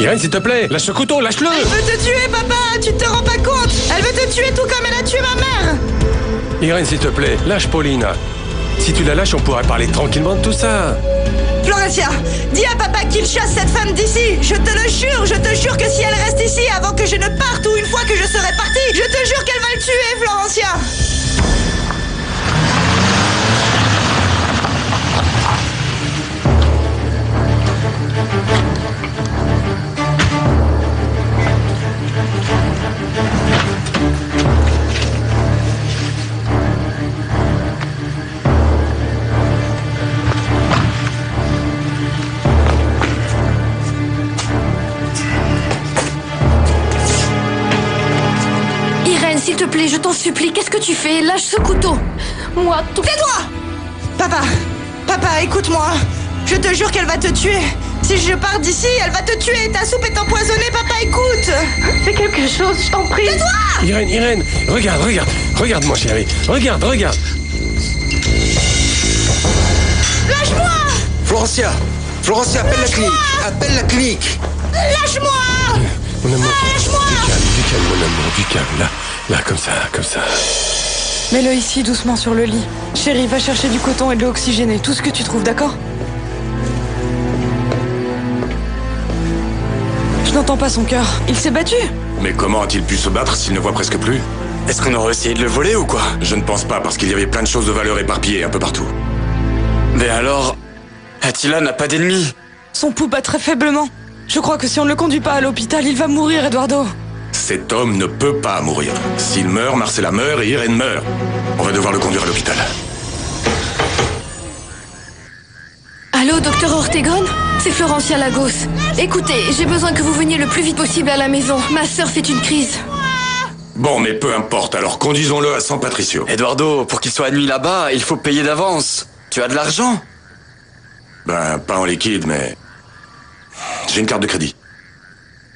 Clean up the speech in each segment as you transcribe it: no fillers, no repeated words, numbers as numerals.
Irène, s'il te plaît, lâche ce couteau, lâche-le. Elle veut te tuer, papa. Tu te rends pas compte? Elle veut te tuer tout comme elle a tué ma mère. Irène, s'il te plaît, lâche Paulina. Si tu la lâches, on pourrait parler tranquillement de tout ça. Florencia, dis à papa qu'il chasse cette femme d'ici. Je te jure que si elle reste ici avant que je ne parte ou une fois que je serai partie, je te jure qu'elle va le tuer, Florencia. S'il te plaît, je t'en supplie, qu'est-ce que tu fais? Lâche ce couteau. Moi, tout... Tais-toi! Papa, écoute-moi. Je te jure qu'elle va te tuer. Si je pars d'ici, elle va te tuer. Ta soupe est empoisonnée, papa, écoute. Fais quelque chose, je t'en prie. Tais-toi! Irène, regarde mon chéri. Regarde. Lâche-moi! Florencia, appelle la clinique. Lâche-moi! Mon amour, lâche-moi! du calme, mon amour, du calme, là, comme ça. Mets-le ici, doucement, sur le lit. Chérie, va chercher du coton et de l'eau oxygénée, tout ce que tu trouves, d'accord? Je n'entends pas son cœur. Il s'est battu. Mais comment a-t-il pu se battre s'il ne voit presque plus? Est-ce qu'on aurait essayé de le voler ou quoi? Je ne pense pas, parce qu'il y avait plein de choses de valeur éparpillées un peu partout. Mais alors... Attila n'a pas d'ennemis. Son pouls bat très faiblement. Je crois que si on ne le conduit pas à l'hôpital, il va mourir, Eduardo. Cet homme ne peut pas mourir. S'il meurt, Marcella meurt et Irène meurt. On va devoir le conduire à l'hôpital. Allô, docteur Ortegon? C'est Florencia Lagos. Écoutez, j'ai besoin que vous veniez le plus vite possible à la maison. Ma sœur fait une crise. Bon, mais peu importe, alors conduisons-le à San Patricio. Eduardo, pour qu'il soit admis là-bas, il faut payer d'avance. Tu as de l'argent? Ben, pas en liquide, mais... j'ai une carte de crédit.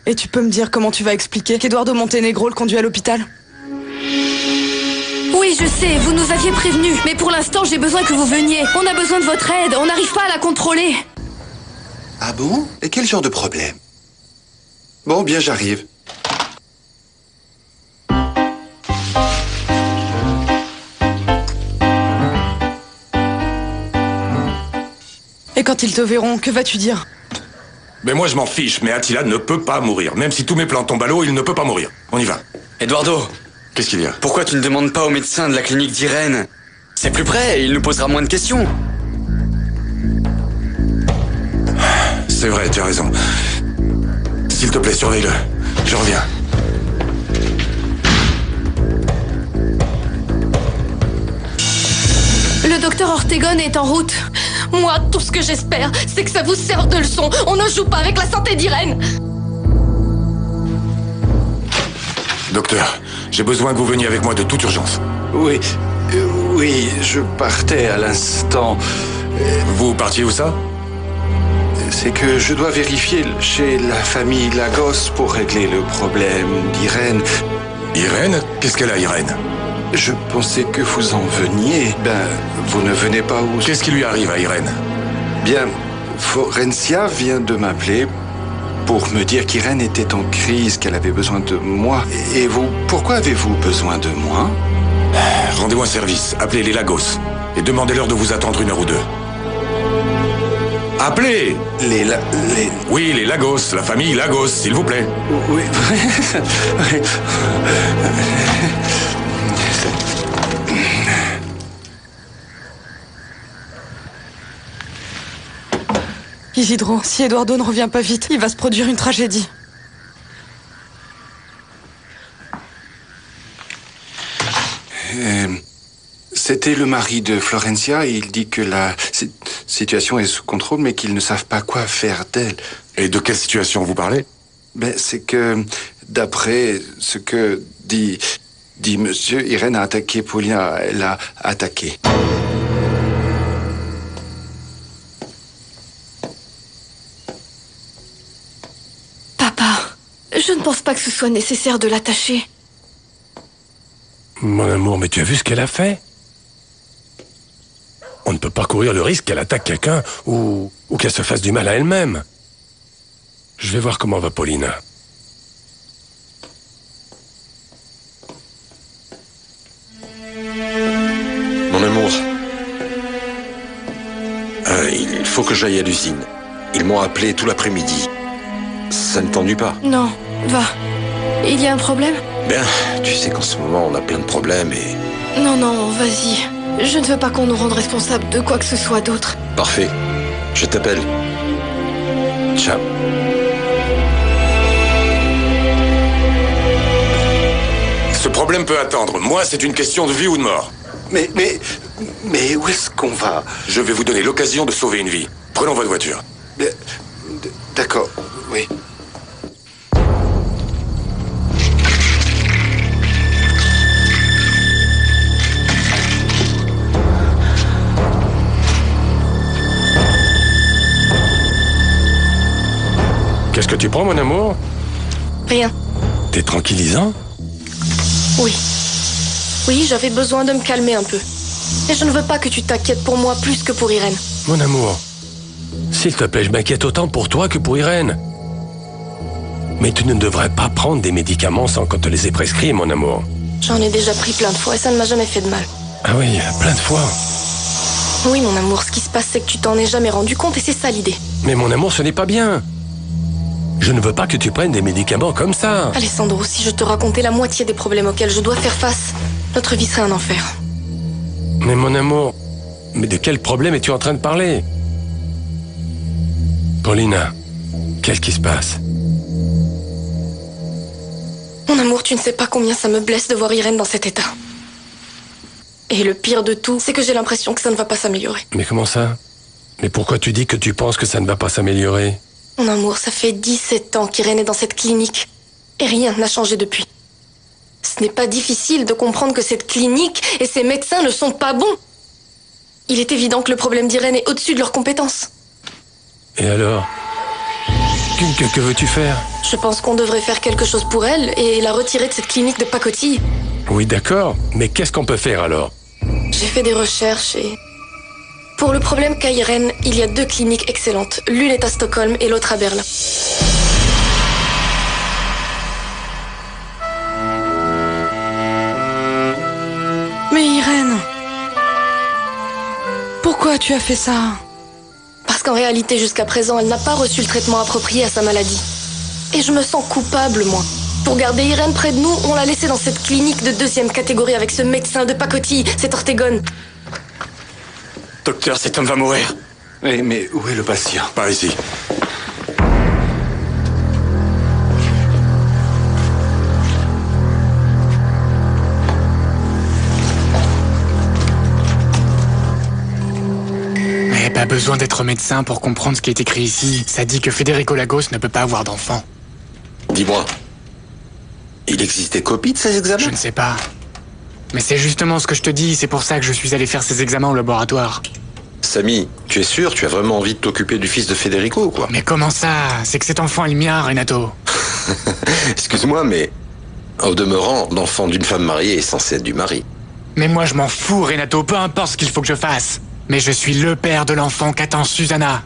Et tu peux me dire comment tu vas expliquer qu'Eduardo Montenegro le conduit à l'hôpital? Oui, je sais, vous nous aviez prévenus. Mais pour l'instant, j'ai besoin que vous veniez. On a besoin de votre aide, on n'arrive pas à la contrôler. Ah bon? Et quel genre de problème? Bon, bien, j'arrive. Et quand ils te verront, que vas-tu dire? Mais moi je m'en fiche, mais Attila ne peut pas mourir. Même si tous mes plans tombent à l'eau, il ne peut pas mourir. On y va. Eduardo, Qu'est-ce qu'il y a? pourquoi tu ne demandes pas au médecin de la clinique d'Irène? C'est plus près et il nous posera moins de questions. C'est vrai, tu as raison. S'il te plaît, surveille-le. Je reviens. Le docteur Ortegon est en route. Moi, tout ce que j'espère, c'est que ça vous serve de leçon. On ne joue pas avec la santé d'Irène. Docteur, j'ai besoin que vous veniez avec moi de toute urgence. Oui, je partais à l'instant. Vous partiez où ça? C'est que je dois vérifier chez la famille Lagos pour régler le problème d'Irène. Irène? Qu'est-ce qu'elle a, Irène? Je pensais que vous en veniez. Ben, vous ne venez pas où... Qu'est-ce qui lui arrive à Irène? Bien, Florencia vient de m'appeler pour me dire qu'Irène était en crise, qu'elle avait besoin de moi. Et vous, pourquoi avez-vous besoin de moi? Rendez-moi un service, appelez les Lagos et demandez-leur de vous attendre 1 heure ou 2. Appelez! Oui, les Lagos, la famille Lagos, s'il vous plaît. Oui. Isidro, si Eduardo ne revient pas vite, il va se produire une tragédie. C'était le mari de Florencia et il dit que la situation est sous contrôle mais qu'ils ne savent pas quoi faire d'elle. Et de quelle situation vous parlez? Ben, c'est que, d'après ce que dit monsieur, Irène a attaqué Paulina, elle a attaqué. Papa, je ne pense pas que ce soit nécessaire de l'attacher. Mon amour, mais tu as vu ce qu'elle a fait? On ne peut pas courir le risque qu'elle attaque quelqu'un ou qu'elle se fasse du mal à elle-même. Je vais voir comment va Paulina. Mon amour, il faut que j'aille à l'usine. Ils m'ont appelé tout l'après-midi. Ça ne t'ennuie pas? Non, va. Il y a un problème? Bien, tu sais qu'en ce moment, on a plein de problèmes et... Non, non, vas-y. Je ne veux pas qu'on nous rende responsables de quoi que ce soit d'autre. Parfait. Je t'appelle. Ciao. Ce problème peut attendre. Moi, c'est une question de vie ou de mort. Mais où est-ce qu'on va? Je vais vous donner l'occasion de sauver une vie. Prenons votre voiture. D'accord, oui. Qu'est-ce que tu prends, mon amour? Rien. T'es tranquillisant? Oui. Oui, j'avais besoin de me calmer un peu. Et je ne veux pas que tu t'inquiètes pour moi plus que pour Irène. Mon amour, s'il te plaît, je m'inquiète autant pour toi que pour Irène. Mais tu ne devrais pas prendre des médicaments sans qu'on te les ait prescrits, mon amour. J'en ai déjà pris plein de fois et ça ne m'a jamais fait de mal. Ah oui, plein de fois. Oui, mon amour, ce qui se passe, c'est que tu t'en es jamais rendu compte et c'est ça l'idée. Mais mon amour, ce n'est pas bien. Je ne veux pas que tu prennes des médicaments comme ça. Alessandro, si je te racontais la moitié des problèmes auxquels je dois faire face, notre vie serait un enfer. Mais mon amour, mais de quel problème es-tu en train de parler? Paulina, qu'est-ce qui se passe? Mon amour, tu ne sais pas combien ça me blesse de voir Irène dans cet état. Et le pire de tout, c'est que j'ai l'impression que ça ne va pas s'améliorer. Mais comment ça? Mais pourquoi tu dis que tu penses que ça ne va pas s'améliorer? Mon amour, ça fait 17 ans qu'Irène est dans cette clinique. Et rien n'a changé depuis. Ce n'est pas difficile de comprendre que cette clinique et ses médecins ne sont pas bons. Il est évident que le problème d'Irène est au-dessus de leurs compétences. Et alors? Que veux-tu faire? Je pense qu'on devrait faire quelque chose pour elle et la retirer de cette clinique de pacotille. Oui, d'accord. Mais qu'est-ce qu'on peut faire alors? J'ai fait des recherches et... Pour le problème qu'a Irène, il y a 2 cliniques excellentes. L'une est à Stockholm et l'autre à Berlin. Mais Irène, pourquoi tu as fait ça? Parce qu'en réalité, jusqu'à présent, elle n'a pas reçu le traitement approprié à sa maladie. Et je me sens coupable, moi. Pour garder Irène près de nous, on l'a laissée dans cette clinique de 2e catégorie avec ce médecin de pacotille, cet Ortegon. Docteur, cet homme va mourir. Mais où est le patient? Par ici. Mais pas besoin d'être médecin pour comprendre ce qui est écrit ici. Ça dit que Federico Lagos ne peut pas avoir d'enfant. Dis-moi, il existe des copies de ces examens? Je ne sais pas. Mais c'est justement ce que je te dis, c'est pour ça que je suis allé faire ces examens au laboratoire. Samy, tu es sûr? Tu as vraiment envie de t'occuper du fils de Federico ou quoi? Mais comment ça? C'est que cet enfant est le mien, Renato. Excuse-moi, mais... Au demeurant, l'enfant d'une femme mariée est censé être du mari. Mais moi je m'en fous, Renato, peu importe ce qu'il faut que je fasse. Mais je suis le père de l'enfant qu'attend Susanna.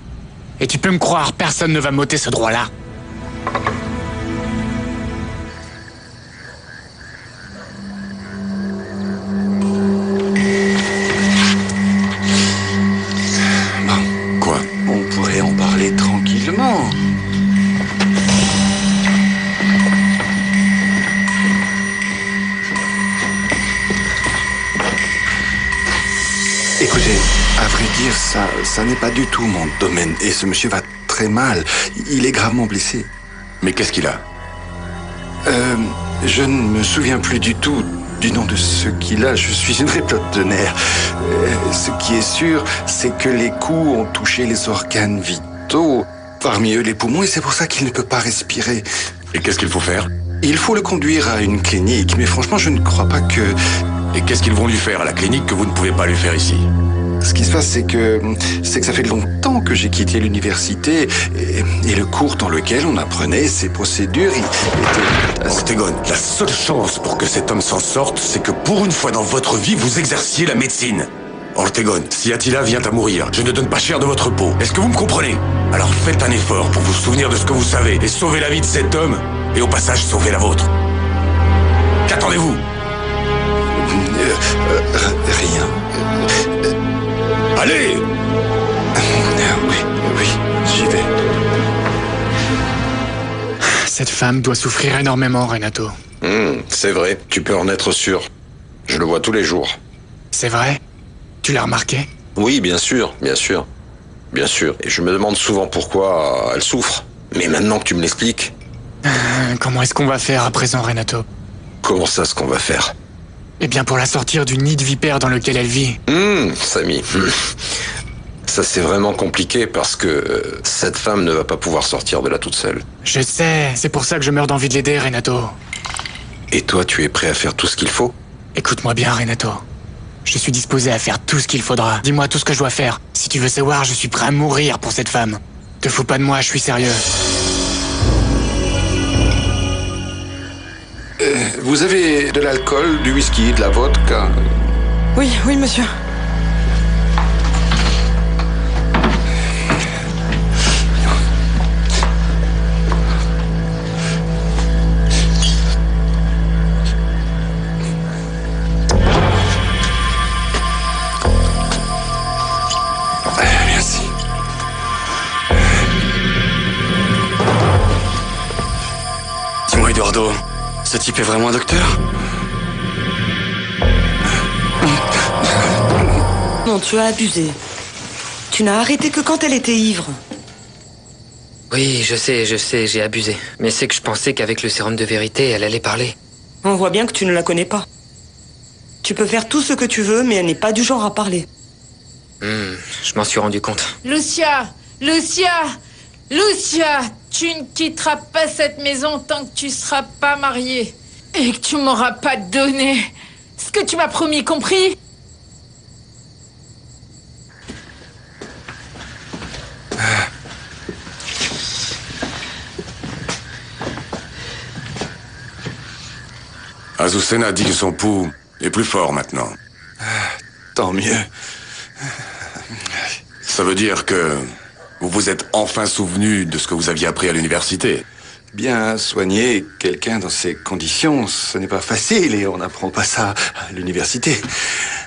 Et tu peux me croire, personne ne va m'ôter ce droit-là. Quoi? On pourrait en parler tranquillement. Écoutez, à vrai dire, ça n'est pas du tout mon domaine. Et ce monsieur va très mal. Il est gravement blessé. Mais qu'est-ce qu'il a? Je ne me souviens plus du tout du nom de ce qu'il a. Je suis une réplote de nerfs. Ce qui est sûr, c'est que les coups ont touché les organes vitaux, parmi eux les poumons, et c'est pour ça qu'il ne peut pas respirer. Et qu'est-ce qu'il faut faire? Il faut le conduire à une clinique, mais franchement, je ne crois pas que... Et qu'est-ce qu'ils vont lui faire à la clinique que vous ne pouvez pas lui faire ici? Ce qui se passe, c'est que ça fait longtemps que j'ai quitté l'université et le cours dans lequel on apprenait ces procédures était... Ortegon, la seule chance pour que cet homme s'en sorte, c'est que pour une fois dans votre vie, vous exerciez la médecine. Ortegon, si Attila vient à mourir, je ne donne pas cher de votre peau. Est-ce que vous me comprenez? Alors faites un effort pour vous souvenir de ce que vous savez et sauver la vie de cet homme, et au passage sauver la vôtre. Qu'attendez-vous? Rien. Allez! Oui, j'y vais. Cette femme doit souffrir énormément, Renato. C'est vrai, tu peux en être sûr. Je le vois tous les jours. C'est vrai? Tu l'as remarqué? Oui, bien sûr, bien sûr. Bien sûr. Et je me demande souvent pourquoi elle souffre. Mais maintenant que tu me l'expliques... Comment est-ce qu'on va faire à présent, Renato? Comment ça, ce qu'on va faire? Eh bien, pour la sortir du nid de vipère dans lequel elle vit. Samy. Ça, c'est vraiment compliqué parce que cette femme ne va pas pouvoir sortir de là toute seule. Je sais, c'est pour ça que je meurs d'envie de l'aider, Renato. Et toi, tu es prêt à faire tout ce qu'il faut? Écoute-moi bien, Renato. Je suis disposé à faire tout ce qu'il faudra. Dis-moi tout ce que je dois faire. Si tu veux savoir, je suis prêt à mourir pour cette femme. Te fous pas de moi, je suis sérieux. Vous avez de l'alcool, du whisky, de la vodka? Oui, monsieur. Merci. Dis-moi, Eduardo, ce type est vraiment un docteur? Non, tu as abusé. Tu n'as arrêté que quand elle était ivre. Oui, je sais, j'ai abusé. Mais c'est que je pensais qu'avec le sérum de vérité, elle allait parler. On voit bien que tu ne la connais pas. Tu peux faire tout ce que tu veux, mais elle n'est pas du genre à parler. Je m'en suis rendu compte. Lucia! Tu ne quitteras pas cette maison tant que tu seras pas mariée. Et que tu m'auras pas donné ce que tu m'as promis, compris? Azucena dit que son pouls est plus fort maintenant. Tant mieux. Ça veut dire que vous vous êtes enfin souvenu de ce que vous aviez appris à l'université. Bien soigner quelqu'un dans ces conditions, ce n'est pas facile et on n'apprend pas ça à l'université.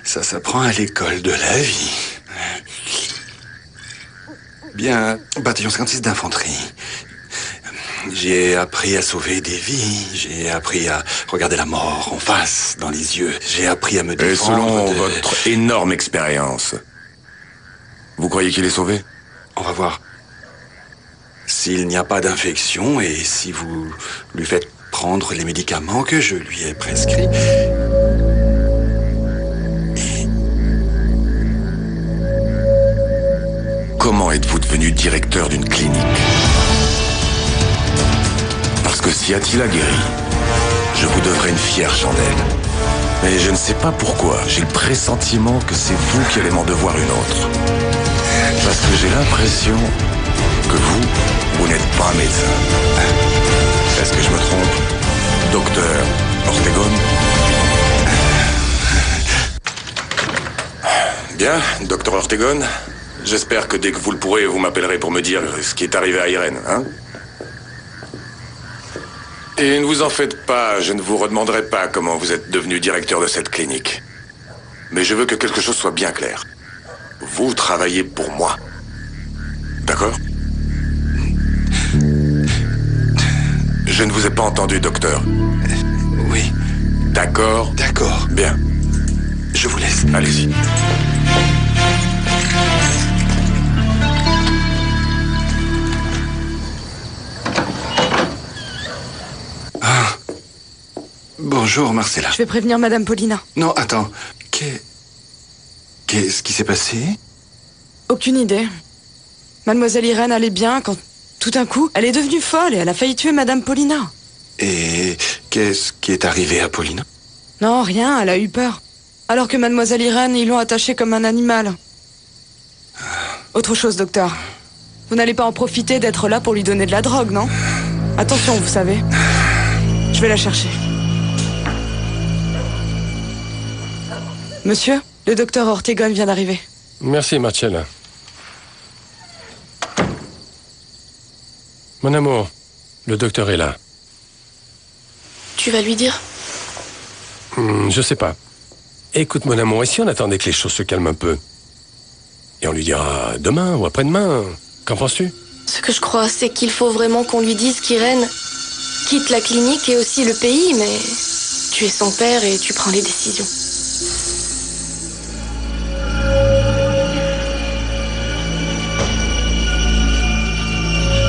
Ça s'apprend à l'école de la vie. Bien, bataillon 56 d'infanterie. J'ai appris à sauver des vies, j'ai appris à regarder la mort en face, dans les yeux. J'ai appris à me défendre. Et selon votre énorme expérience, vous croyez qu'il est sauvé? On va voir. S'il n'y a pas d'infection et si vous lui faites prendre les médicaments que je lui ai prescrits. Comment êtes-vous devenu directeur d'une clinique? Parce que si Attila guérit, je vous devrai une fière chandelle. Mais je ne sais pas pourquoi, j'ai le pressentiment que c'est vous qui allez m'en devoir une autre. Parce que j'ai l'impression que vous n'êtes pas un médecin. Est-ce que je me trompe, docteur Ortegon? Bien, docteur Ortegon, j'espère que dès que vous le pourrez, vous m'appellerez pour me dire ce qui est arrivé à Irène, hein? Et ne vous en faites pas, je ne vous redemanderai pas comment vous êtes devenu directeur de cette clinique. Mais je veux que quelque chose soit bien clair. Vous travaillez pour moi. D'accord? Je ne vous ai pas entendu, docteur. Oui. D'accord? D'accord. Bien. Je vous laisse. Allez-y. Ah. Bonjour, Marcella. Je vais prévenir Madame Paulina. Non, attends. Qu'est-ce qui s'est passé? Aucune idée. Mademoiselle Irène allait bien quand, tout d'un coup, elle est devenue folle et elle a failli tuer Madame Paulina. Et qu'est-ce qui est arrivé à Paulina? Non, rien, elle a eu peur. Alors que Mademoiselle Irène, ils l'ont attachée comme un animal. Autre chose, docteur. Vous n'allez pas en profiter d'être là pour lui donner de la drogue, non? Attention, vous savez. Je vais la chercher. Monsieur, Le docteur Ortegon vient d'arriver. Merci, Marcella. Mon amour, le docteur est là. Tu vas lui dire? Je sais pas. Écoute, mon amour, et si on attendait que les choses se calment un peu? Et on lui dira demain ou après-demain. Qu'en penses-tu? Ce que je crois, c'est qu'il faut vraiment qu'on lui dise qu'Irène quitte la clinique et aussi le pays, mais tu es son père et tu prends les décisions.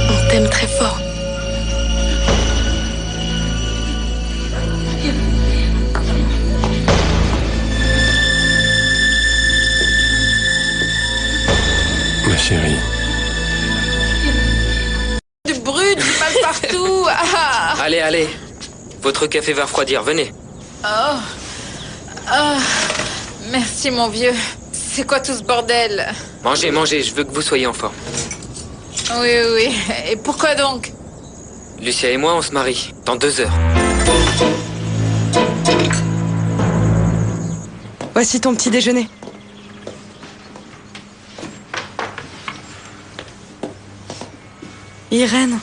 On t'aime très fort. Ma chérie. Du brut, du mal partout. Ah. Allez, allez. Votre café va refroidir, venez. Oh. Ah. Merci, mon vieux. C'est quoi tout ce bordel? Mangez, mangez, je veux que vous soyez en forme. Oui, oui. Et pourquoi donc? Lucia et moi, on se marie. Dans 2 heures. Voici ton petit déjeuner. Irène.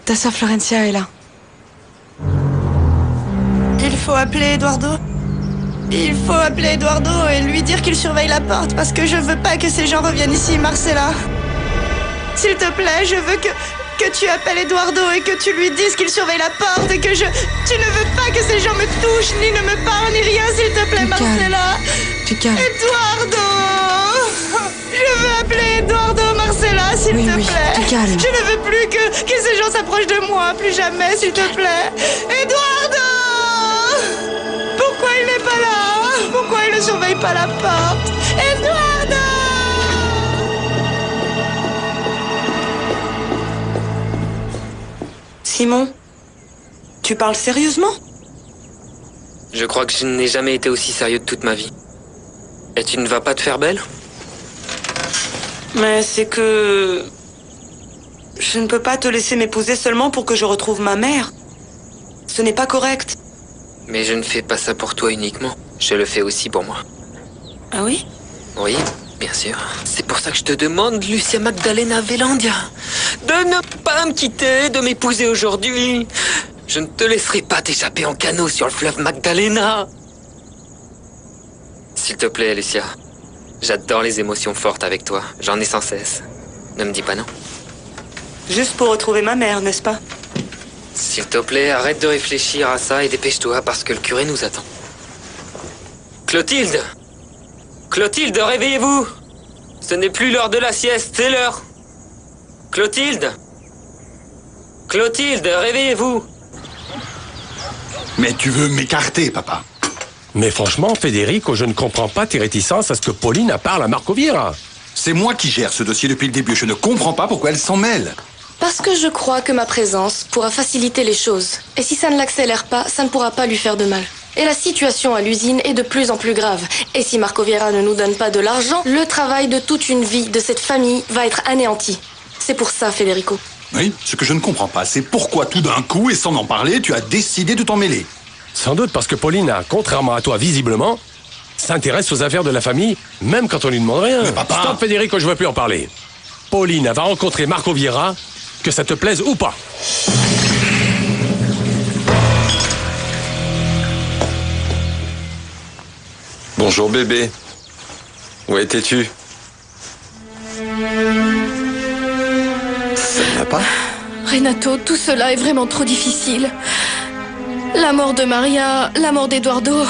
Ta sœur Florencia est là. Il faut appeler Eduardo. Il faut appeler Eduardo et lui dire qu'il surveille la porte parce que je veux pas que ces gens reviennent ici, Marcella. S'il te plaît, je veux que tu appelles Eduardo et que tu lui dises qu'il surveille la porte et que tu ne veux pas que ces gens me touchent, ni ne me parlent, ni rien, s'il te plaît, Marcella. Tu calmes. Eduardo! Je veux appeler Eduardo, Marcella, s'il te plaît. Tu calmes. Je ne veux plus que ces gens s'approchent de moi, plus jamais, s'il te plaît. Eduardo! Pourquoi il n'est pas là? Pourquoi il ne surveille pas la porte? Eduardo! Simon, tu parles sérieusement? Je crois que je n'ai jamais été aussi sérieux de toute ma vie. Et tu ne vas pas te faire belle? Mais c'est que... Je ne peux pas te laisser m'épouser seulement pour que je retrouve ma mère. Ce n'est pas correct. Mais je ne fais pas ça pour toi uniquement. Je le fais aussi pour moi. Ah oui? Oui, bien sûr. C'est pour ça que je te demande, Lucia Magdalena Velandia, de ne pas me quitter, de m'épouser aujourd'hui. Je ne te laisserai pas t'échapper en canot sur le fleuve Magdalena. S'il te plaît, Lucia. J'adore les émotions fortes avec toi. J'en ai sans cesse. Ne me dis pas non. Juste pour retrouver ma mère, n'est-ce pas? S'il te plaît, arrête de réfléchir à ça et dépêche-toi parce que le curé nous attend. Clotilde! Clotilde, réveillez-vous! Ce n'est plus l'heure de la sieste, c'est l'heure! Clotilde! Clotilde, réveillez-vous! Mais tu veux m'écarter, papa? Mais franchement, Federico, je ne comprends pas tes réticences à ce que Paulina parle à Marco Vieira. C'est moi qui gère ce dossier depuis le début. Je ne comprends pas pourquoi elle s'en mêle. Parce que je crois que ma présence pourra faciliter les choses. Et si ça ne l'accélère pas, ça ne pourra pas lui faire de mal. Et la situation à l'usine est de plus en plus grave. Et si Marco Vieira ne nous donne pas de l'argent, le travail de toute une vie de cette famille va être anéanti. C'est pour ça, Federico. Oui, ce que je ne comprends pas, c'est pourquoi tout d'un coup, et sans en parler, tu as décidé de t'en mêler. Sans doute parce que Paulina, contrairement à toi visiblement, s'intéresse aux affaires de la famille, même quand on lui demande rien. Mais papa... Stop, Federico, je veux plus en parler. Paulina va rencontrer Marco Vieira, que ça te plaise ou pas. Bonjour bébé. Où étais-tu? Ça ne va pas? Renato, tout cela est vraiment trop difficile. La mort de Maria, la mort d'Eduardo,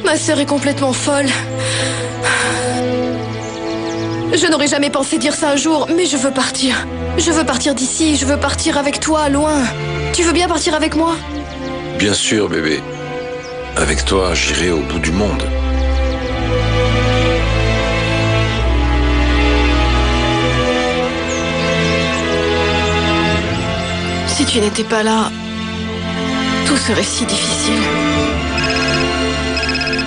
ma sœur est complètement folle. Je n'aurais jamais pensé dire ça un jour, mais je veux partir. Je veux partir d'ici, je veux partir avec toi, loin. Tu veux bien partir avec moi? Bien sûr, bébé. Avec toi, j'irai au bout du monde. Si tu n'étais pas là, tout serait si difficile.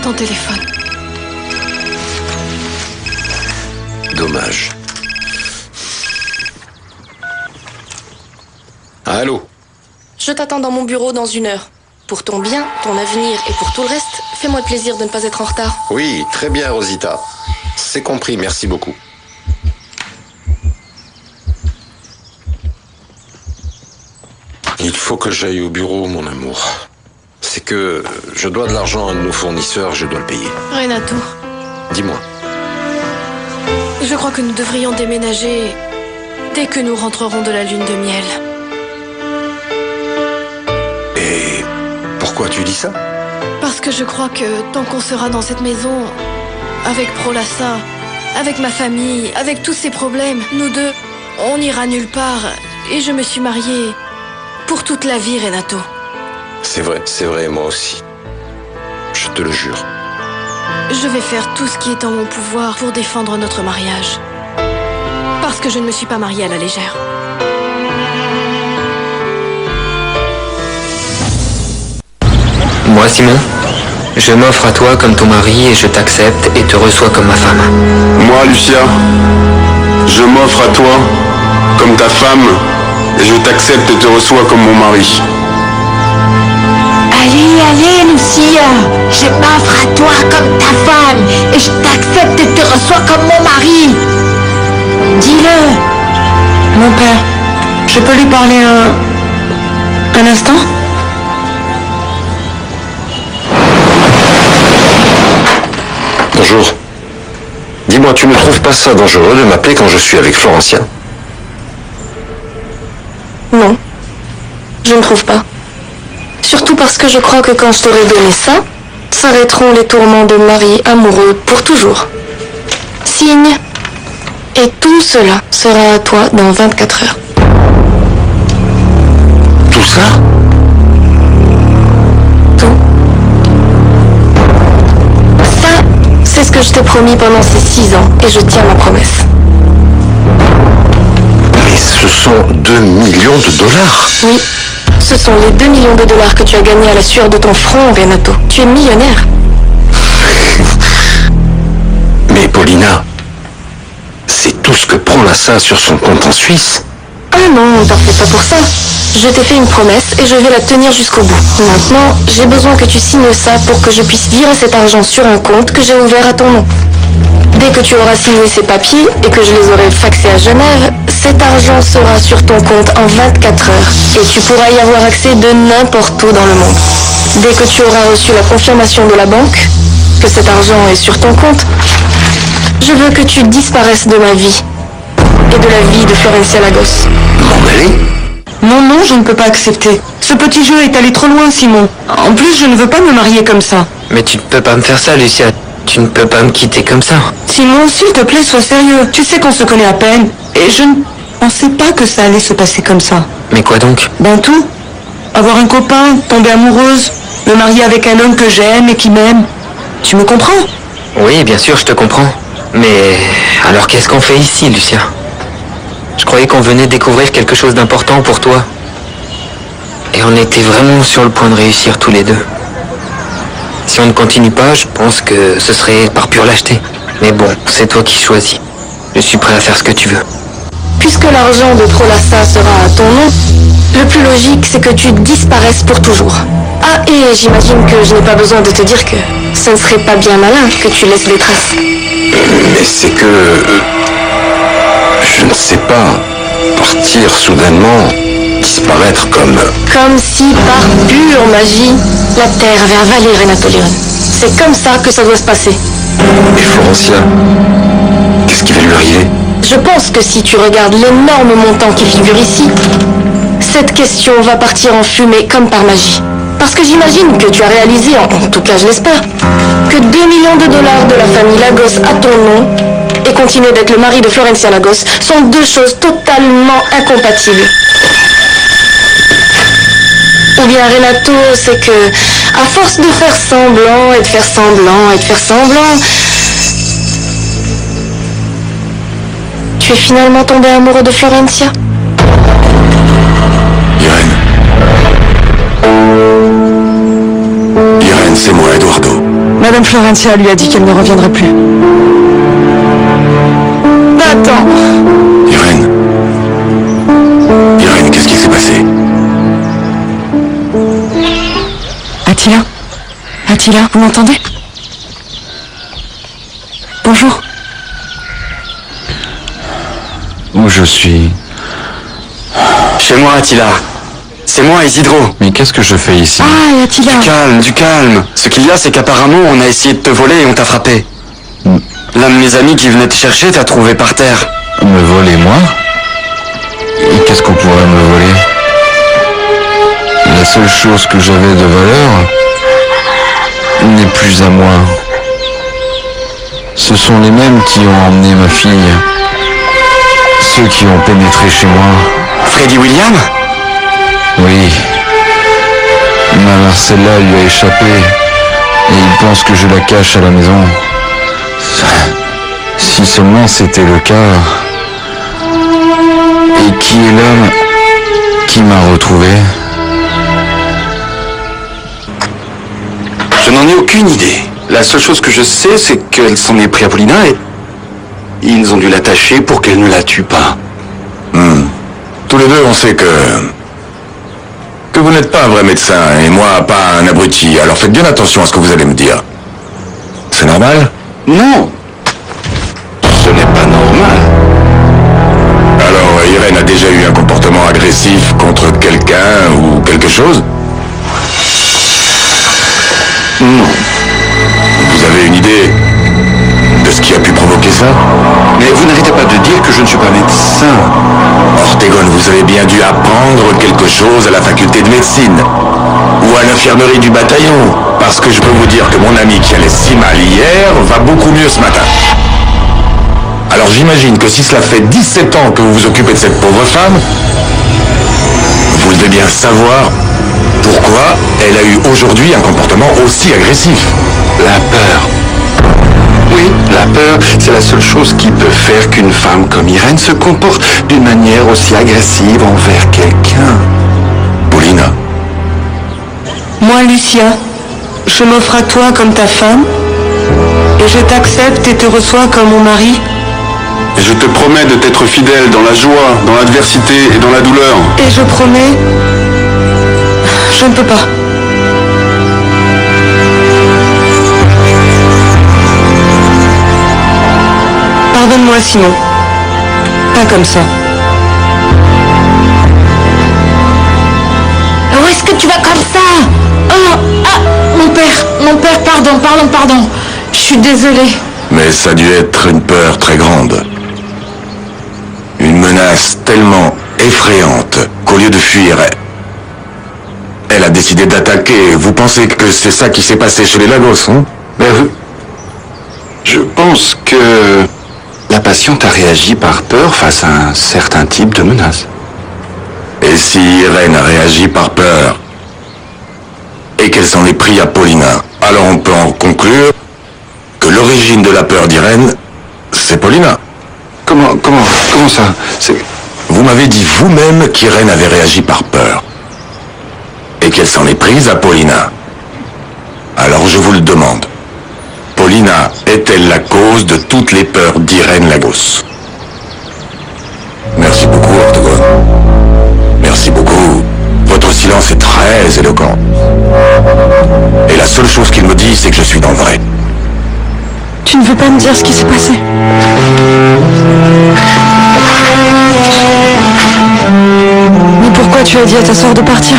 Ton téléphone. Dommage. Allô? Je t'attends dans mon bureau dans 1 heure. Pour ton bien, ton avenir et pour tout le reste, fais-moi le plaisir de ne pas être en retard. Oui, très bien, Rosita. C'est compris, merci beaucoup. Il faut que j'aille au bureau, mon amour. C'est que je dois de l'argent à un de nos fournisseurs, je dois le payer. Renato, Dis-moi. je crois que nous devrions déménager dès que nous rentrerons de la lune de miel. Et pourquoi tu dis ça? Parce que je crois que tant qu'on sera dans cette maison, avec Prolassa, avec ma famille, avec tous ces problèmes, nous deux, on n'ira nulle part. Et je me suis mariée pour toute la vie, Renato. C'est vrai, moi aussi. Je te le jure. Je vais faire tout ce qui est en mon pouvoir pour défendre notre mariage. Parce que je ne me suis pas mariée à la légère. Moi, Simon, je m'offre à toi comme ton mari et je t'accepte et te reçois comme ma femme. Moi, Lucia, je m'offre à toi comme ta femme et je t'accepte et te reçois comme mon mari. Allez, Lucia, je m'offre à toi comme ta femme et je t'accepte et te reçois comme mon mari. Dis-le. Mon père, je peux lui parler un instant? Bonjour. Dis-moi, tu ne trouves pas ça dangereux de m'appeler quand je suis avec Florentia? Non, je ne trouve pas. Surtout parce que je crois que quand je t'aurai donné ça, s'arrêteront les tourments de mari amoureux pour toujours. Signe. Et tout cela sera à toi dans 24 heures. Tout ça? Tout. Ça, c'est ce que je t'ai promis pendant ces 6 ans, et je tiens ma promesse. Mais ce sont 2 millions de dollars. Oui, ce sont les 2 millions de dollars que tu as gagnés à la sueur de ton front, Renato. Tu es millionnaire. Mais Paulina, c'est tout ce que prend Lassa sur son compte en Suisse. Ah non, t'en fais pas pour ça. Je t'ai fait une promesse et je vais la tenir jusqu'au bout. Maintenant, j'ai besoin que tu signes ça pour que je puisse virer cet argent sur un compte que j'ai ouvert à ton nom. Dès que tu auras signé ces papiers et que je les aurai faxés à Genève, cet argent sera sur ton compte en 24 heures et tu pourras y avoir accès de n'importe où dans le monde. Dès que tu auras reçu la confirmation de la banque que cet argent est sur ton compte, je veux que tu disparaisses de ma vie et de la vie de Florencia Lagos. M'en aller? Non, je ne peux pas accepter. Ce petit jeu est allé trop loin, Simon. En plus, je ne veux pas me marier comme ça. Mais tu ne peux pas me faire ça, Lucia. Tu ne peux pas me quitter comme ça. Simon, s'il te plaît, sois sérieux. Tu sais qu'on se connaît à peine. Et je ne pensais pas que ça allait se passer comme ça. Mais quoi donc? Ben tout. Avoir un copain, tomber amoureuse, me marier avec un homme que j'aime et qui m'aime. Tu me comprends? Oui, bien sûr, je te comprends. Mais alors qu'est-ce qu'on fait ici, Lucia? Je croyais qu'on venait découvrir quelque chose d'important pour toi. Et on était vraiment sur le point de réussir tous les deux. Si on ne continue pas, je pense que ce serait par pure lâcheté. Mais bon, c'est toi qui choisis. Je suis prêt à faire ce que tu veux. Puisque l'argent de Prolassa sera à ton nom, le plus logique, c'est que tu disparaisses pour toujours. Ah, et j'imagine que je n'ai pas besoin de te dire que ce ne serait pas bien malin que tu laisses des traces. Mais c'est que... je ne sais pas. Partir soudainement, disparaître comme... Comme si, par pure magie, la terre avait avalé Renato Leone. C'est comme ça que ça doit se passer. Et Florencia, qu'est-ce qui va lui arriver? Je pense que si tu regardes l'énorme montant qui figure ici, cette question va partir en fumée comme par magie. Parce que j'imagine que tu as réalisé, en tout cas je l'espère, que 2 millions de dollars de la famille Lagos à ton nom et continuer d'être le mari de Florencia Lagos sont 2 choses totalement incompatibles. Ou bien Renato, c'est que, à force de faire semblant et de faire semblant et de faire semblant, tu es finalement tombé amoureux de Florencia? Irène, c'est moi, Eduardo. Madame Florencia lui a dit qu'elle ne reviendrait plus. Attends. Irène, qu'est-ce qui s'est passé? Attila? Attila, vous m'entendez? Bonjour. Où je suis? Chez moi, Attila. C'est moi, Isidro. Mais qu'est-ce que je fais ici? Ah, Attila. Du calme. Ce qu'il y a, c'est qu'apparemment, on a essayé de te voler et on t'a frappé. L'un de mes amis qui venait te chercher t'a trouvé par terre. Me voler, moi? Et qu'est-ce qu'on pourrait me voler? La seule chose que j'avais de valeur n'est plus à moi. Ce sont les mêmes qui ont emmené ma fille. Ceux qui ont pénétré chez moi. Freddy William? Oui. Ma Marcella lui a échappé. Et il pense que je la cache à la maison. Si seulement c'était le cas. Et qui est l'homme qui m'a retrouvé? Je n'en ai aucune idée. La seule chose que je sais, c'est qu'elle s'en est pris à Paulina et ils ont dû l'attacher pour qu'elle ne la tue pas. Tous les deux, on sait que vous n'êtes pas un vrai médecin et moi pas un abruti. Alors faites bien attention à ce que vous allez me dire. C'est normal? Non. Ce n'est pas normal. Alors, Irène a déjà eu un comportement agressif contre quelqu'un ou quelque chose? Non. Vous avez une idée de ce qui a pu provoquer ça? Mais vous n'arrêtez pas de dire que je ne suis pas médecin. Ortegon, vous avez bien dû apprendre quelque chose à la faculté de médecine. Ou à l'infirmerie du bataillon. Parce que je peux vous dire que mon ami qui allait si mal hier va beaucoup mieux ce matin. Alors j'imagine que si cela fait 17 ans que vous vous occupez de cette pauvre femme, vous devez bien savoir pourquoi elle a eu aujourd'hui un comportement aussi agressif. La peur. Oui, la peur, c'est la seule chose qui peut faire qu'une femme comme Irène se comporte d'une manière aussi agressive envers quelqu'un. Paulina. Moi, Lucia, je m'offre à toi comme ta femme, et je t'accepte et te reçois comme mon mari. Et je te promets de t'être fidèle dans la joie, dans l'adversité et dans la douleur. Et je promets, je ne peux pas. Pardonne-moi, Simon. Pas comme ça. Où est-ce que tu vas comme ça? Oh, ah, mon père, pardon. Je suis désolée. Mais ça a dû être une peur très grande. Une menace tellement effrayante qu'au lieu de fuir, elle a décidé d'attaquer. Vous pensez que c'est ça qui s'est passé chez les Lagos, hein? Je pense que la patiente a réagi par peur face à un certain type de menace. Et si Irène a réagi par peur et qu'elle s'en est pris à Paulina, alors on peut en conclure que l'origine de la peur d'Irène, c'est Paulina. Comment ça? Vous m'avez dit vous-même qu'Irène avait réagi par peur et qu'elle s'en est prise à Paulina. Alors je vous le demande. Paulina est-elle la cause de toutes les peurs d'Irène Lagos? Merci beaucoup, Ortegon. Merci beaucoup. Votre silence est très éloquent. Et la seule chose qu'il me dit, c'est que je suis dans le vrai. Tu ne veux pas me dire ce qui s'est passé? Mais pourquoi tu as dit à ta sœur de partir?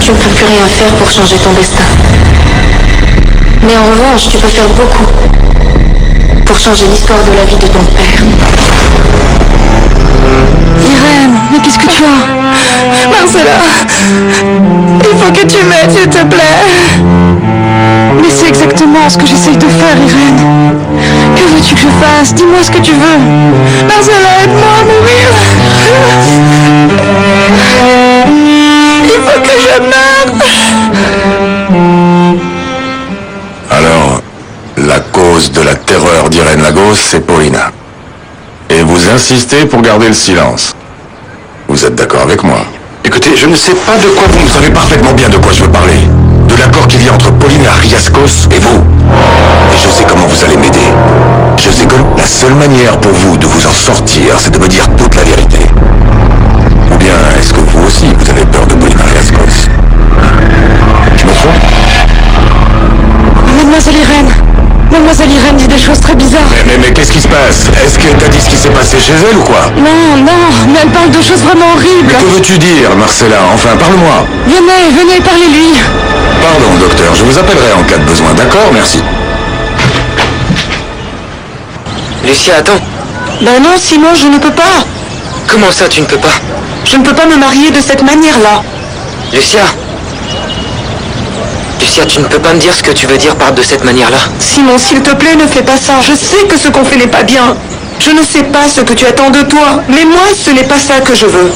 Tu ne peux plus rien faire pour changer ton destin. Mais en revanche, tu peux faire beaucoup pour changer l'histoire de la vie de ton père. Irène, mais qu'est-ce que tu as? Marcella, il faut que tu m'aides, s'il te plaît. Mais c'est exactement ce que j'essaye de faire, Irène. Que veux-tu que je fasse? Dis-moi ce que tu veux. Marcella, aide-moi à mourir. Il faut que je meure. Alors, la cause de la terreur d'Irène Lagos, c'est Paulina. Et vous insistez pour garder le silence. Vous êtes d'accord avec moi? Écoutez, je ne sais pas de quoi Vous savez parfaitement bien de quoi je veux parler. De l'accord qu'il y a entre Paulina Riascos et vous. Et je sais comment vous allez m'aider. Je sais que la seule manière pour vous de vous en sortir, c'est de me dire toute la vérité. Ou bien, est-ce que vous aussi, vous allez passé chez elle ou quoi? Non, mais elle parle de choses vraiment horribles. Mais que veux-tu dire, Marcella? Enfin, parle-moi. Venez, parlez-lui. Pardon, docteur, je vous appellerai en cas de besoin, d'accord? Merci. Lucia, attends. Ben non, sinon je ne peux pas. Comment ça, tu ne peux pas? Je ne peux pas me marier de cette manière-là. Lucia, tu ne peux pas me dire ce que tu veux dire par de cette manière-là. Simon, s'il te plaît, ne fais pas ça. Je sais que ce qu'on fait n'est pas bien. Je ne sais pas ce que tu attends de toi, mais moi, ce n'est pas ça que je veux.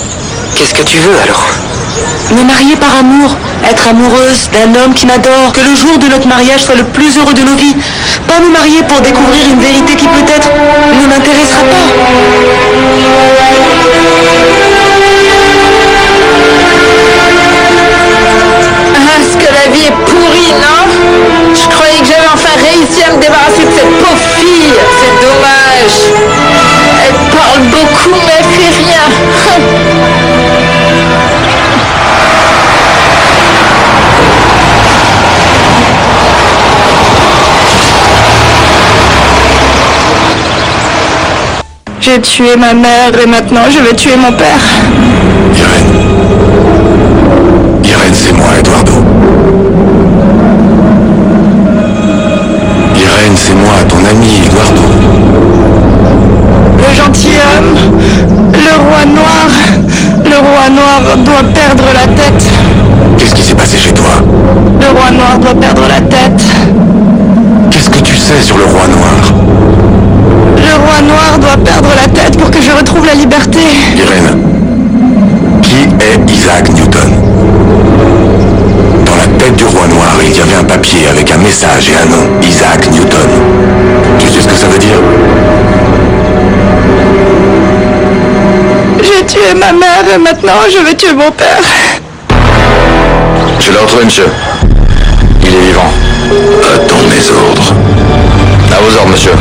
Qu'est-ce que tu veux alors? Me marier par amour, être amoureuse d'un homme qui m'adore, que le jour de notre mariage soit le plus heureux de nos vies. Pas me marier pour découvrir une vérité qui peut-être ne m'intéressera pas. Ah, est-ce que la vie est pourrie, non? Je croyais que j'avais enfin réussi à me débarrasser de cette pauvre fille. C'est dommage. Elle parle beaucoup, mais elle fait rien. J'ai tué ma mère et maintenant je vais tuer mon père. Irène, c'est moi, Eduardo. Irène, c'est moi, ton ami, Eduardo. Le gentilhomme, le roi noir doit perdre la tête. Qu'est-ce qui s'est passé chez toi? Le roi noir doit perdre la tête. Qu'est-ce que tu sais sur le roi noir? Le roi noir doit perdre la tête pour que je retrouve la liberté. Irène, qui est Isaac Newton? Dans la tête du roi noir, il y avait un papier avec un message et un nom, Isaac Newton. Tu sais ce que ça veut dire? J'ai tué ma mère et maintenant je vais tuer mon père. Je l'ai retrouvé, monsieur. Il est vivant. Attends mes ordres. À vos ordres, monsieur.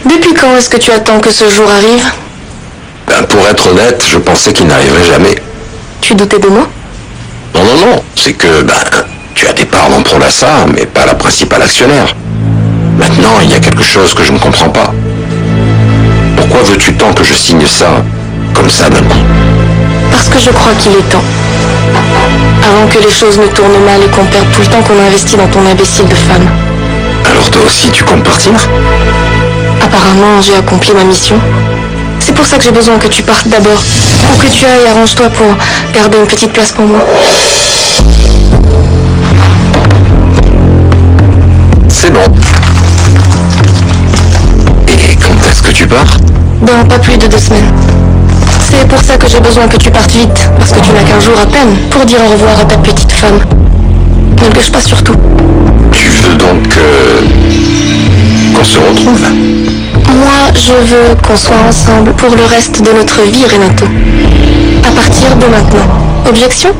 Depuis quand est-ce que tu attends que ce jour arrive? Ben, pour être honnête, je pensais qu'il n'arriverait jamais. Tu doutais de moi? Non. C'est que, tu as des parts dans Prolassa, mais pas la principale actionnaire. Maintenant, il y a quelque chose que je ne comprends pas. Pourquoi veux-tu tant que je signe ça, comme ça d'un coup? Parce que je crois qu'il est temps. Avant que les choses ne tournent mal et qu'on perde tout le temps qu'on a investi dans ton imbécile de femme. Alors toi aussi, tu comptes partir? Apparemment, j'ai accompli ma mission. C'est pour ça que j'ai besoin que tu partes d'abord. Ou que tu ailles, arrange-toi pour garder une petite place pour moi. C'est bon. Et quand est-ce que tu pars? Dans pas plus de 2 semaines. C'est pour ça que j'ai besoin que tu partes vite, parce que tu n'as qu'un jour à peine pour dire au revoir à ta petite femme. Ne le gâche pas surtout. Tu veux donc qu'on se retrouve? Moi, je veux qu'on soit ensemble pour le reste de notre vie, Renato. À partir de maintenant. Objection?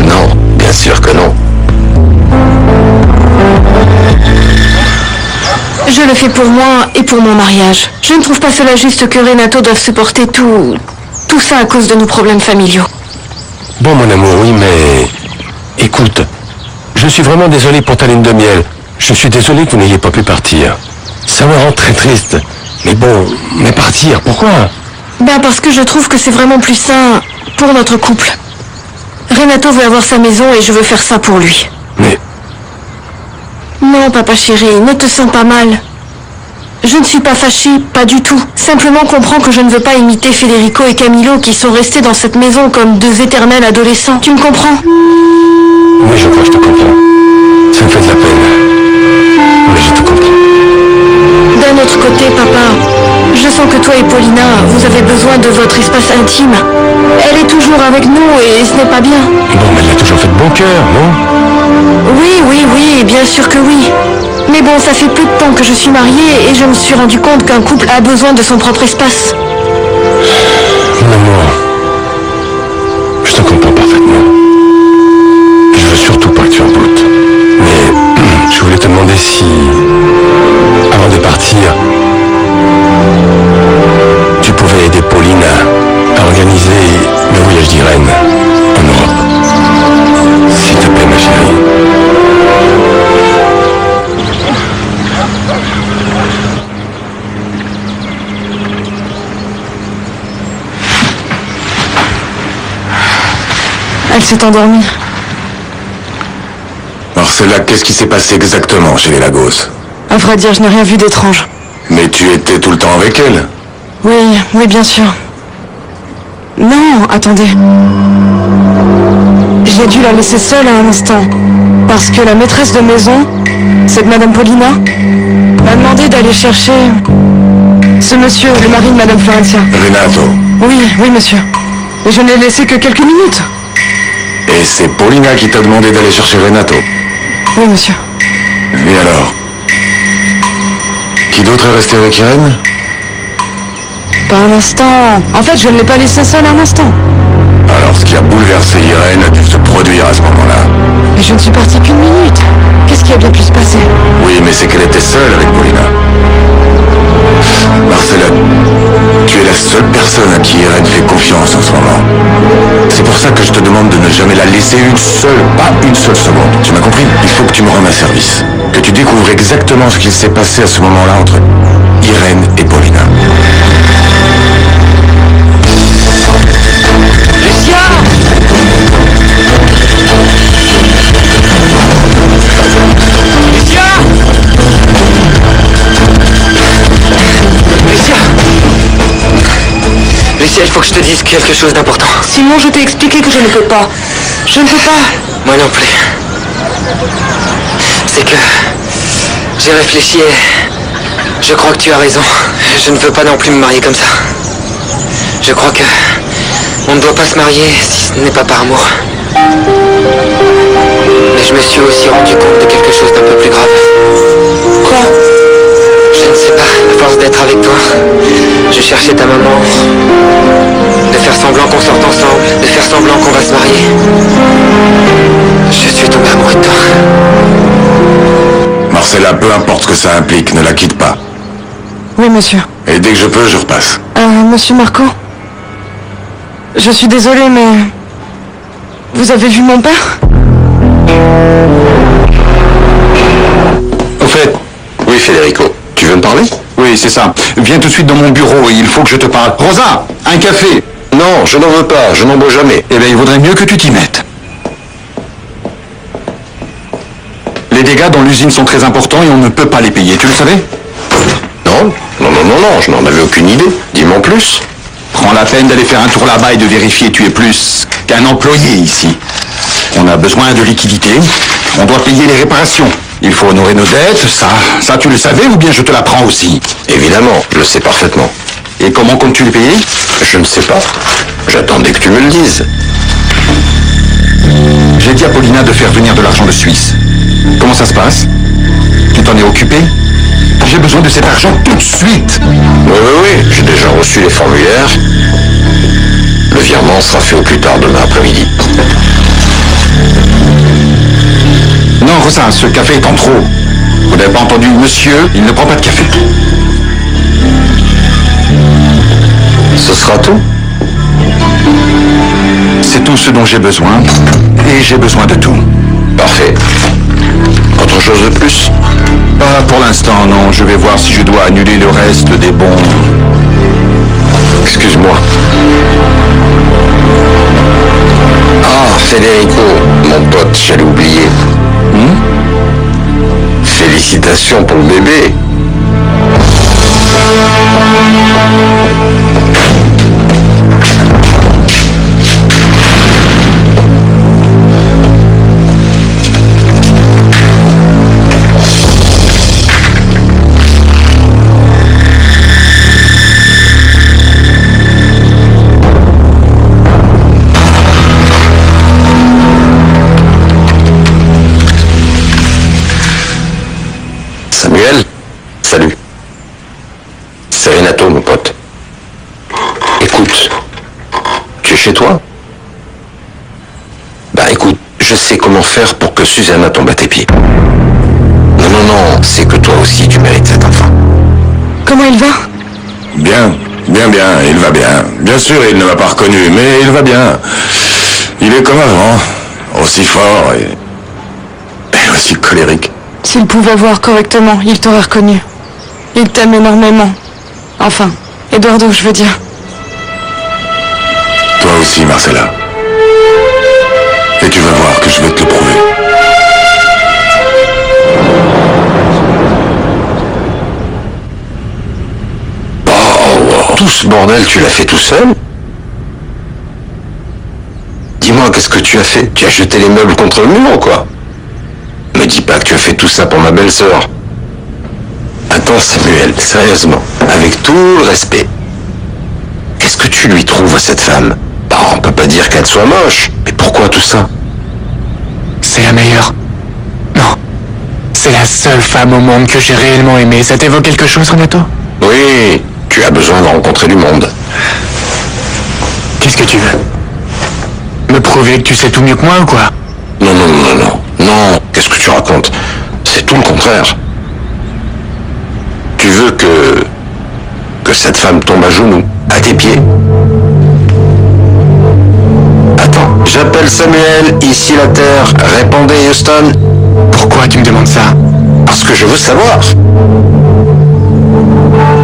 Non, bien sûr que non. Je le fais pour moi et pour mon mariage. Je ne trouve pas cela juste que Renato doive supporter tout ça à cause de nos problèmes familiaux. Bon, mon amour, oui, mais... Écoute, je suis vraiment désolé pour ta lune de miel. Je suis désolé que vous n'ayez pas pu partir. Ça me rend très triste. Mais bon, mais partir, pourquoi? Ben parce que je trouve que c'est vraiment plus sain pour notre couple. Renato veut avoir sa maison et je veux faire ça pour lui. Mais... Non, papa chéri, ne te sens pas mal. Je ne suis pas fâchée, pas du tout. Simplement comprends que je ne veux pas imiter Federico et Camillo qui sont restés dans cette maison comme 2 éternels adolescents. Tu me comprends? Oui, je crois que je te comprends. Ça me fait de la peine. Mais je te comprends. D'un autre côté, papa, je sens que toi et Paulina, vous avez besoin de votre espace intime. Elle est toujours avec nous et ce n'est pas bien. Bon, mais elle l'a toujours fait de bon cœur, non? Oui, bien sûr que oui. Mais bon, ça fait peu de temps que je suis mariée et je me suis rendu compte qu'un couple a besoin de son propre espace. Mon amour, je te comprends parfaitement. Je veux surtout pas que tu en doutes. Mais je voulais te demander si, avant de partir, tu pouvais aider Pauline à organiser le voyage d'Irène en Europe. S'il te s'est endormie. Marcella, qu'est-ce qui s'est passé exactement chez les Lagos? À vrai dire, je n'ai rien vu d'étrange. Mais tu étais tout le temps avec elle? Oui, bien sûr. Non, attendez. J'ai dû la laisser seule à un instant. Parce que la maîtresse de maison, cette Madame Paulina, m'a demandé d'aller chercher ce monsieur, le mari de Madame Florencia. Renato. Oui, monsieur. Et je ne l'ai laissé que quelques minutes. Et c'est Paulina qui t'a demandé d'aller chercher Renato? Oui, monsieur. Et alors? Qui d'autre est resté avec Irène? Pas un instant. En fait, je ne l'ai pas laissée seule un instant. Alors, ce qui a bouleversé Irène a dû se produire à ce moment-là. Mais je ne suis partie qu'une minute. Qu'est-ce qui a bien pu se passer? Oui, mais c'est qu'elle était seule avec Paulina. Marcella, tu es la seule personne à qui Irène fait confiance en ce moment. C'est pour ça que je te demande de ne jamais la laisser pas une seule seconde. Tu m'as compris? Il faut que tu me rendes un service. Que tu découvres exactement ce qu'il s'est passé à ce moment-là entre Irène et Paulina. Lucia! Lucia! Lucia, il faut que je te dise quelque chose d'important. Sinon, je t'ai expliqué que je ne peux pas. Je ne peux pas. Moi non plus. C'est que... j'ai réfléchi et... je crois que tu as raison. Je ne veux pas non plus me marier comme ça. Je crois que... on ne doit pas se marier si ce n'est pas par amour. Mais je me suis aussi rendu compte de quelque chose d'un peu plus grave. Quoi? Je ne sais pas, à force d'être avec toi, je cherchais ta maman, de faire semblant qu'on sorte ensemble, de faire semblant qu'on va se marier. Je suis tombé amoureux de toi. Marcella, peu importe ce que ça implique, ne la quitte pas. Oui, monsieur. Et dès que je peux, je repasse. Monsieur Marco? Je suis désolée, mais... vous avez vu mon père? Au fait, oui Federico, tu veux me parler? Oui, c'est ça. Viens tout de suite dans mon bureau, il faut que je te parle. Rosa, un café! Non, je n'en veux pas, je n'en bois jamais. Eh bien, il vaudrait mieux que tu t'y mettes. Les dégâts dans l'usine sont très importants et on ne peut pas les payer, tu le savais? Non, je n'en avais aucune idée. Dis-moi en plus. Prends la peine d'aller faire un tour là-bas et de vérifier, tu es plus qu'un employé ici. On a besoin de liquidité, on doit payer les réparations. Il faut honorer nos dettes, ça tu le savais ou bien je te l'apprends aussi? Évidemment, je le sais parfaitement. Et comment comptes-tu les payer? Je ne sais pas. J'attendais que tu me le dises. J'ai dit à Paulina de faire venir de l'argent de Suisse. Comment ça se passe? Tu t'en es occupé? J'ai besoin de cet argent tout de suite. Oui, j'ai déjà reçu les formulaires. Le virement sera fait au plus tard demain après-midi. Non, Rosa, ce café est en trop. Vous n'avez pas entendu, monsieur, il ne prend pas de café. Ce sera tout? C'est tout ce dont j'ai besoin, et j'ai besoin de tout. Parfait. Autre chose de plus? Pas pour l'instant, non. Je vais voir si je dois annuler le reste des bons... Excuse-moi. Ah, Federico, mon pote, j'allais oublier. Félicitations pour le bébé. Samuel, salut. C'est Renato, mon pote. Écoute, tu es chez toi? Bah écoute, je sais comment faire pour que Susanna tombe à tes pieds. Non, c'est que toi aussi tu mérites cet enfant. Comment il va? Bien, il va bien. Bien sûr, il ne m'a pas reconnu, mais il va bien. Il est comme avant, aussi fort et aussi colérique. S'il pouvait voir correctement, il t'aurait reconnu. Il t'aime énormément. Enfin, Eduardo, je veux dire. Toi aussi, Marcella. vas voir que je vais te le prouver. Tout ce bordel, tu l'as fait tout seul? Dis-moi, qu'est-ce que tu as fait? Tu as jeté les meubles contre le mur ou quoi? Me dis pas que tu as fait tout ça pour ma belle-sœur. Attends, Samuel, sérieusement, avec tout le respect, qu'est-ce que tu lui trouves à cette femme? Bah, on peut pas dire qu'elle soit moche, mais pourquoi tout ça? C'est la meilleure. Non. C'est la seule femme au monde que j'ai réellement aimée. Ça t'évoque quelque chose, Renato? Oui, tu as besoin de rencontrer du monde. Qu'est-ce que tu veux? Me prouver que tu sais tout mieux que moi ou quoi? Non, non, non, non, non, qu'est-ce que tu racontes? C'est tout le contraire. Tu veux que cette femme tombe à genoux, à tes pieds? Attends, j'appelle Samuel, ici la Terre, répondez Houston. Pourquoi tu me demandes ça? Parce que je veux savoir.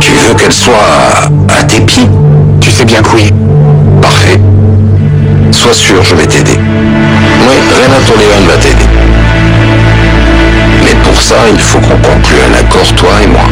Tu veux qu'elle soit à tes pieds? Tu sais bien que oui. Parfait. Sois sûr, je vais t'aider. Oui, Renato Leone va t'aider. Mais pour ça, il faut qu'on conclue un accord, toi et moi.